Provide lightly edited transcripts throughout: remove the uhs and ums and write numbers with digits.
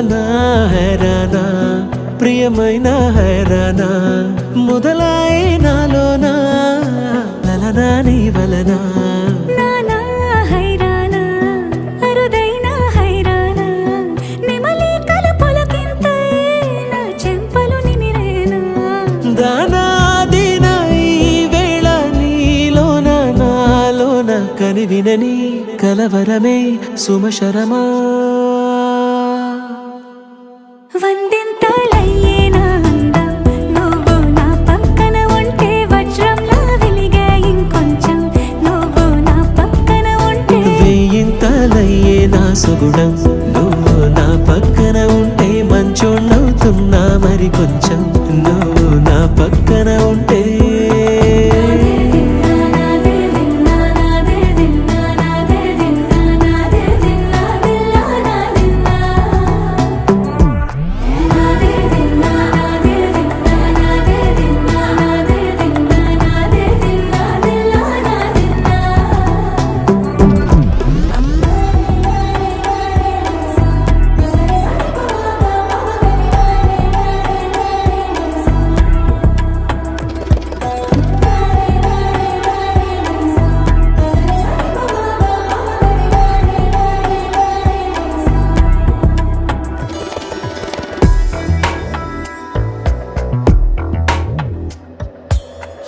నా హైరానా ప్రియమైన హైరానా మొదలాయి నాలోనా లలనా నీ వలనా కని వినని కలవరమే సుమశరమా వందింతలయ్యేనా అందం నువ్వు నా పక్కన ఉంటే వజ్రంలా వెలిగే ఇంకొంచెం నువ్వు నా పక్కన ఉంటే వేయింతలయ్యేనా సుగుణం నువ్వు నా పక్కన ఉంటే మంచోణ్ణవుతున్నా మరి కొంచెం నువ్వు నా పక్కన ఉంటే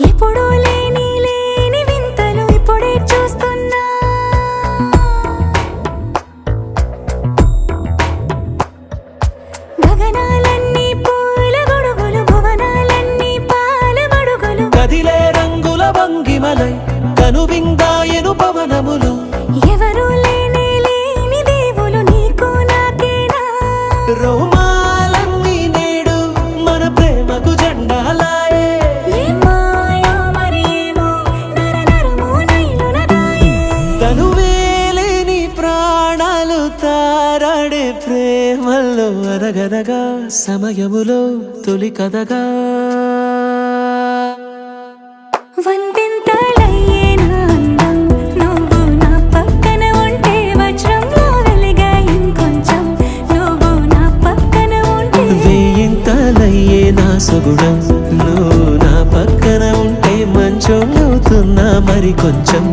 ఎప్పుడూ లేని వింతలు ఇప్పుడే చూస్తున్నా గగనాలన్నీ పూల గొడుగులు భువనాలన్నీ పాల మడుగులు కదిలే రంగుల భంగిమలై కనువిందాయను పవనములు ఎవరు లేని దేవులు నీకు నాకేనా రోమాలన్నీ నేడు మన ప్రేమకు జెండాలాయే తనువేలేని ప్రాణాలు తారాడే ప్రేమల్లో అనగనగా సమయములో తొలి కథగా వందింతలయ్యేనా అందం నువ్వు నా పక్కన ఉంటే వజ్రంలా వెలిగే ఇంకొంచెం నువ్వు నా పక్కన ఉంటే వేయింతలయ్యేనా సుగుణం నువ్వు నా పక్కన ఉంటే మంచోణ్ణవుతున్నా మరి కొంచెం